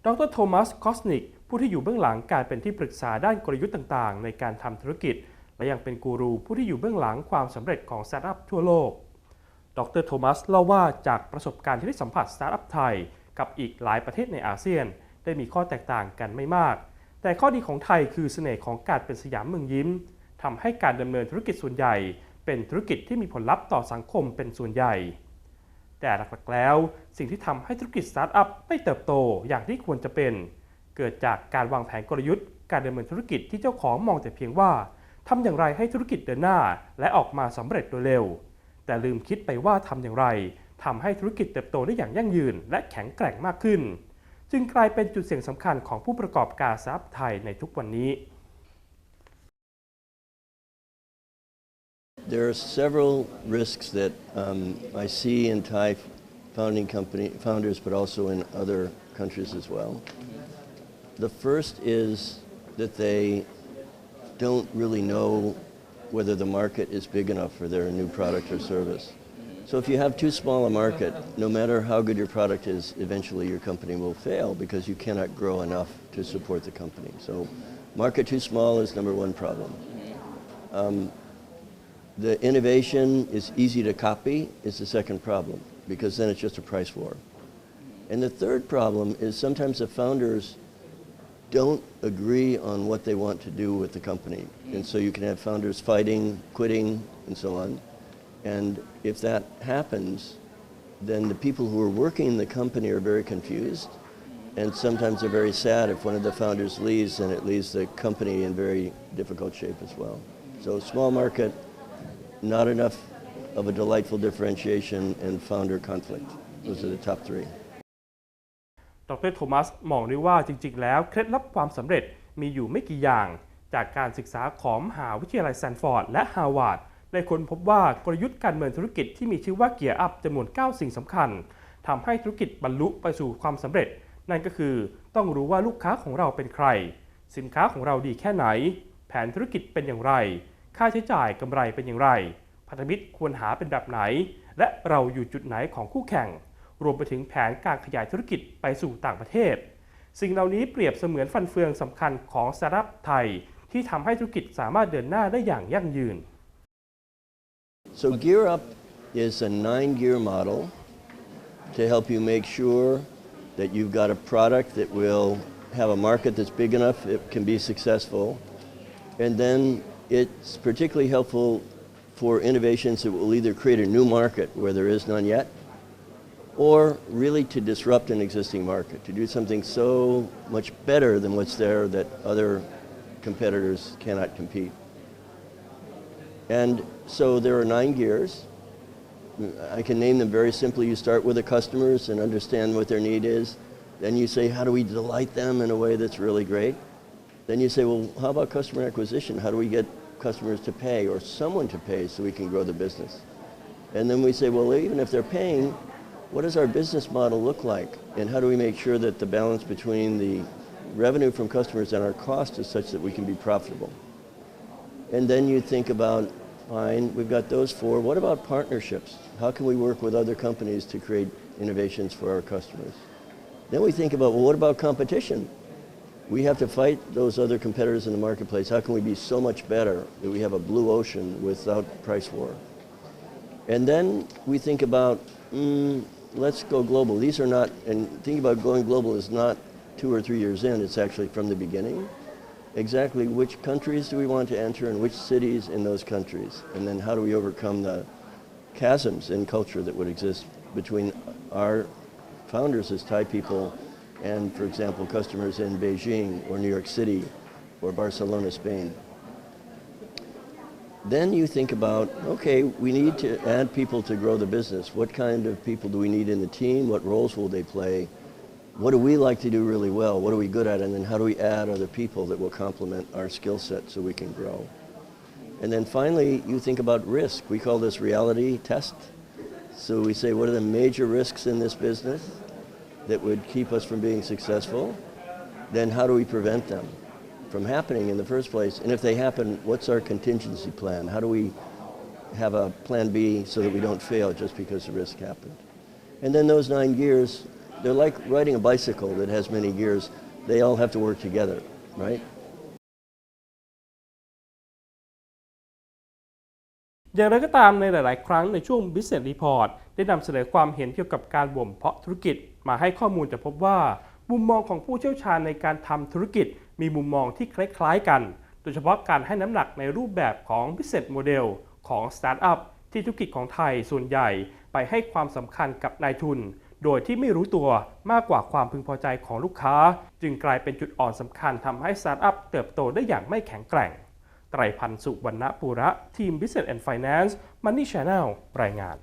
ดร.โทมัส คอสนิกผู้ที่อยู่เบื้องหลังการเป็นที่ปรึกษาด้านกลยุทธ์ต่างๆในการทำธุรกิจและยังเป็นกูรูผู้ที่อยู่เบื้องหลังความสำเร็จของสตาร์ทอัพทั่วโลกดร.โทมัสเล่าว่าจากประสบการณ์ที่ได้สัมผัสสตาร์ทอัพไทยกับอีกหลายประเทศในอาเซียนได้มีข้อแตกต่างกันไม่มากแต่ข้อดีของไทยคือเสน่ห์ของการเป็นสยามเมืองยิ้มทำให้การดำเนินธุรกิจส่วนใหญ่เป็นธุรกิจที่มีผลลัพธ์ต่อสังคมเป็นส่วนใหญ่แต่หลักๆแล้วสิ่งที่ทำให้ธุรกิจสตาร์ทอัพไม่เติบโตอย่างที่ควรจะเป็นเกิดจากการวางแผนกลยุทธ์การดำเนินธุรกิจที่เจ้าของมองแต่เพียงว่าทำอย่างไรให้ธุรกิจเดินหน้าและออกมาสำเร็จโดยเร็วแต่ลืมคิดไปว่าทำอย่างไรทำให้ธุรกิจเติบโตได้อย่างยั่งยืนและแข็งแกร่งมากขึ้นจึงกลายเป็นจุดเสี่ยงสำคัญของผู้ประกอบการสตาร์ทอัพไทยในทุกวันนี้ There are several risks that I see in Thai founding company founders, but also in other countries as well. The first is that they don't really know whether the market is big enough for their new product or service. So if you have too small a market, no matter how good your product is, eventually your company will fail because you cannot grow enough to support the company. So market too small is number one problem. The innovation is easy to copy is the second problem because then it's just a price war. And the third problem is sometimes the founders don't agree on what they want to do with the company. And so you can have founders fighting, quitting, and so on. And if that happens, then the people who are working in the company are very confused. And sometimes they're very sad if one of the founders leaves, and it leaves the company in very difficult shape as well. So small market, not enough of a delightful differentiation, and founder conflict. Those are the top three. ดร.โทมัสมองด้วยว่าจริงๆแล้วเคล็ดลับความสำเร็จมีอยู่ไม่กี่อย่างจากการศึกษาของมหาวิทยาลัยแซนฟอร์ดและฮาร์วาร์ดได้ค้นพบว่ากลยุทธ์การดำเนินธุรกิจที่มีชื่อว่าเกียร์อัพจำนวน9สิ่งสำคัญทำให้ธุรกิจบรรลุไปสู่ความสำเร็จนั่นก็คือต้องรู้ว่าลูกค้าของเราเป็นใครสินค้าของเราดีแค่ไหนแผนธุรกิจเป็นอย่างไรค่าใช้จ่ายกำไรเป็นอย่างไรพันธมิตรควรหาเป็นแบบไหนและเราอยู่จุดไหนของคู่แข่งรวมไปถึงแผนการขยายธุรกิจไปสู่ต่างประเทศสิ่งเหล่านี้เปรียบเสมือนฟันเฟืองสำคัญของสตาร์ทอัพไทยที่ทำให้ธุรกิจสามารถเดินหน้าได้อย่างยั่งยืน So Gear Up is a 9-gear model to help you make sure that you've got a product that will have a market that's big enough it can be successful, and then it's particularly helpful for innovations that will either create a new market where there is none yet, or really to disrupt an existing market, to do something so much better than what's there that other competitors cannot compete. And so there are 9 gears. I can name them very simply. You start with the customers and understand what their need is. Then you say, how do we delight them in a way that's really great? Then you say, well, how about customer acquisition? How do we get customers to pay or someone to pay so we can grow the business? And then we say, well, even if they're paying, what does our business model look like? And how do we make sure that the balance between the revenue from customers and our cost is such that we can be profitable? And then you think about, fine, we've got those 4. What about partnerships? How can we work with other companies to create innovations for our customers? Then we think about, well, what about competition? We have to fight those other competitors in the marketplace. How can we be so much better that we have a blue ocean without price war? And then we think about, let's go global. These are not, and thinking about going global is not 2 or 3 years in, it's actually from the beginning. Exactly which countries do we want to enter and which cities in those countries? And then how do we overcome the chasms in culture that would exist between our founders as Thai people and, for example, customers in Beijing or New York City or Barcelona, Spain? Then you think about, okay, we need to add people to grow the business. What kind of people do we need in the team? What roles will they play? What do we like to do really well? What are we good at? And then how do we add other people that will complement our skill set so we can grow? And then finally, you think about risk. We call this reality test. So we say, what are the major risks in this business that would keep us from being successful? Then how do we prevent them from happening in the first place? And if they happen, what's our contingency plan? How do we have a plan B so that we don't fail just because the risk happened? And then those 9 gears they're like riding a bicycle that has many gears. They all have to work together, right? อย่างไรก็ตามในหลาย ๆ ครั้งในช่วง Business Report ได้นำเสนอความเห็นเกี่ยวกับการบ่มเพาะธุรกิจมาให้ข้อมูลจะพบว่ามุมมองของผู้เชี่ยวชาญในการทำธุรกิจมีมุมมองที่คล้าย ๆ กันโดยเฉพาะการให้น้ำหนักในรูปแบบของ Business Model ของ Startup ที่ธุรกิจของไทยส่วนใหญ่ไปให้ความสำคัญกับนายทุนโดยที่ไม่รู้ตัวมากกว่าความพึงพอใจของลูกค้าจึงกลายเป็นจุดอ่อนสำคัญทำให้ Startup เติบโตได้อย่างไม่แข็งแกร่งไตรพันธ์ สุวรรณปุระทีม Business and Finance Money Channel รายงาน